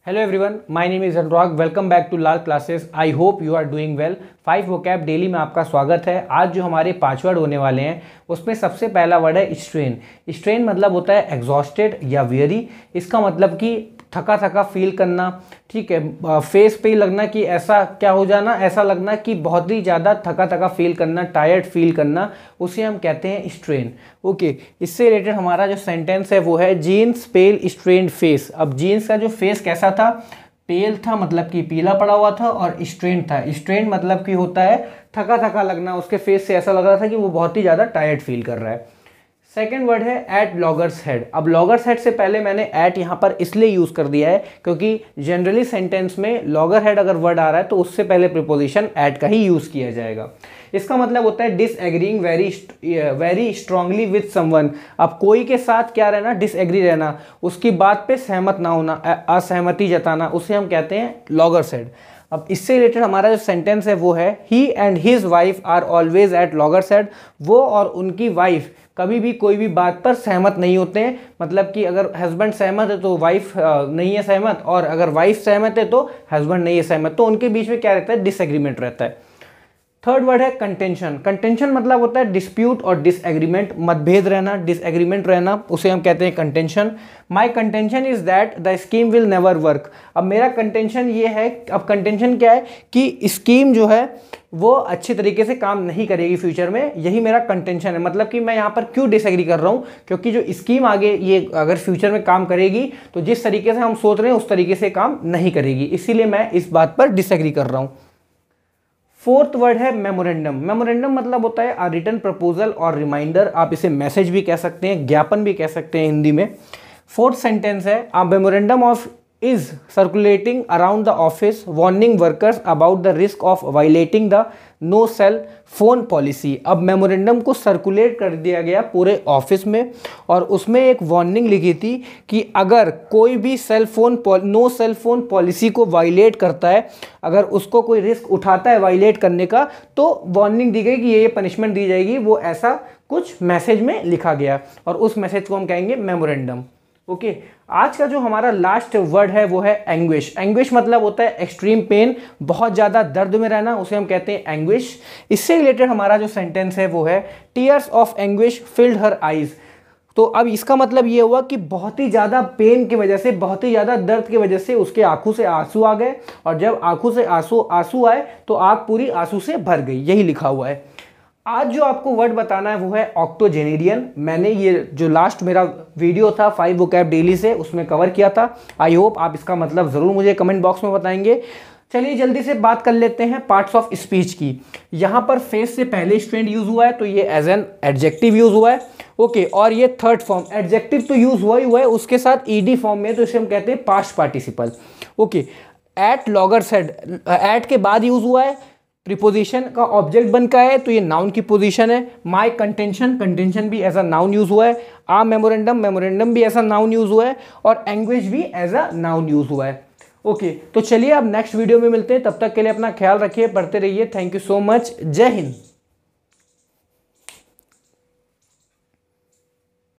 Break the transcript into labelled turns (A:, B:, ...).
A: Hello everyone, my name is Anurag. Welcome back to Lal classes. I hope you are doing well. 5 vocab daily में आपका स्वागत है. आज जो हमारे 5 वर्ड होने वाले हैं उसमें सबसे पहला वर्ड है स्ट्रेन. स्ट्रेन मतलब होता है एग्जॉस्टेड या वेरी. इसका मतलब कि थका थका फील करना, ठीक है. फेस पे ही लगना कि ऐसा क्या हो जाना, ऐसा लगना कि बहुत ही ज़्यादा थका थका फील करना, टायर्ड फील करना, उसे हम कहते हैं स्ट्रेन. ओके, इससे रिलेटेड हमारा जो सेंटेंस है वो है जीन्स पेल स्ट्रेन्ड फेस. अब जीन्स का जो फेस कैसा था, पेल था मतलब कि पीला पड़ा हुआ था, और स्ट्रेन था. स्ट्रेन मतलब कि होता है थका थका लगना. उसके फेस से ऐसा लग रहा था कि वो बहुत ही ज़्यादा टायर्ड फील कर रहा है. सेकेंड वर्ड है एट लॉगर्स हेड. अब लॉगर्स हेड से पहले मैंने एट यहाँ पर इसलिए यूज़ कर दिया है क्योंकि जनरली सेंटेंस में लॉगर हेड अगर वर्ड आ रहा है तो उससे पहले प्रीपोजिशन एट का ही यूज़ किया जाएगा. इसका मतलब होता है disagreeing very strongly with someone. अब कोई के साथ क्या रहना, डिसएग्री रहना, उसकी बात पे सहमत ना होना, असहमति जताना, उसे हम कहते हैं लॉगर्स हेड. अब इससे रिलेटेड हमारा जो सेंटेंस है वो है he and his wife are always at loggerheads. वो और उनकी वाइफ कभी भी कोई भी बात पर सहमत नहीं होते हैं. मतलब कि अगर हस्बैंड सहमत है तो वाइफ नहीं है सहमत, और अगर वाइफ सहमत है तो हस्बैंड नहीं है सहमत. तो उनके बीच में क्या रहता है, डिसएग्रीमेंट रहता है. थर्ड वर्ड है कंटेंशन. कंटेंशन मतलब होता है डिस्प्यूट और डिसएग्रीमेंट, मतभेद रहना, डिसएग्रीमेंट रहना, उसे हम कहते हैं contention. My contention is that the scheme will never work. अब मेरा कंटेंशन ये है, अब कंटेंशन क्या है कि स्कीम जो है वो अच्छी तरीके से काम नहीं करेगी फ्यूचर में. यही मेरा कंटेंशन है. मतलब कि मैं यहाँ पर क्यों डिसएग्री कर रहा हूँ, क्योंकि जो स्कीम आगे ये अगर फ्यूचर में काम करेगी तो जिस तरीके से हम सोच रहे हैं उस तरीके से काम नहीं करेगी. इसीलिए मैं इस बात पर डिसएग्री कर रहा हूँ. फोर्थ वर्ड है मेमोरेंडम. मेमोरेंडम मतलब होता है अ रिटन प्रपोजल और रिमाइंडर. आप इसे मैसेज भी कह सकते हैं, ज्ञापन भी कह सकते हैं हिंदी में. फोर्थ सेंटेंस है अ memorandum of is circulating around the office warning workers about the risk of violating the no cell phone policy. अब मेमोरेंडम को सर्कुलेट कर दिया गया पूरे ऑफिस में, और उसमें एक वार्निंग लिखी थी कि अगर कोई भी नो सेल फोन पॉलिसी को वायलेट करता है, अगर उसको कोई रिस्क उठाता है वायलेट करने का, तो वार्निंग दी गई कि ये पनिशमेंट दी जाएगी. वो ऐसा कुछ मैसेज में लिखा गया, और उस मैसेज को हम कहेंगे मेमोरेंडम. ओके, आज का जो हमारा लास्ट वर्ड है वो है एंग्विश. एंग्विश मतलब होता है एक्सट्रीम पेन, बहुत ज़्यादा दर्द में रहना, उसे हम कहते हैं एंग्विश. इससे रिलेटेड हमारा जो सेंटेंस है वो है tears of anguish field her eyes. तो अब इसका मतलब ये हुआ कि बहुत ही ज़्यादा पेन की वजह से, बहुत ही ज़्यादा दर्द की वजह से उसके आंखों से आंसू आ गए, और जब आंखों से आंसू आए तो आंख पूरी आंसू से भर गई. यही लिखा हुआ है. आज जो आपको वर्ड बताना है वो है ऑक्टोजेनेरियन. मैंने ये जो लास्ट मेरा वीडियो था 5 vocab डेली से, उसमें कवर किया था. आई होप आप इसका मतलब ज़रूर मुझे कमेंट बॉक्स में बताएंगे. चलिए जल्दी से बात कर लेते हैं पार्ट्स ऑफ स्पीच की. यहाँ पर फेस से पहले स्ट्रेंड यूज़ हुआ है तो ये एज एन एडजेक्टिव यूज़ हुआ है. ओके, और ये थर्ड फॉर्म एडजेक्टिव तो यूज़ हुआ ही हुआ है, उसके साथ ईडी फॉर्म में, तो इसे हम कहते हैं past participle. Okay, at loggerheads, at के बाद यूज़ हुआ है, प्रीपोजिशन का ऑब्जेक्ट बन का है तो ये नाउन की पोजीशन है. माई कंटेंशन, कंटेंशन भी एज अ नाउन यूज हुआ है. आ मेमोरेंडम, मेमोरेंडम भी एज अ नाउन यूज हुआ है, और एंग्विश भी एज अ नाउन यूज हुआ है. ओके, तो चलिए अब नेक्स्ट वीडियो में मिलते हैं. तब तक के लिए अपना ख्याल रखिए, पढ़ते रहिए. Thank you so much. जय हिंद.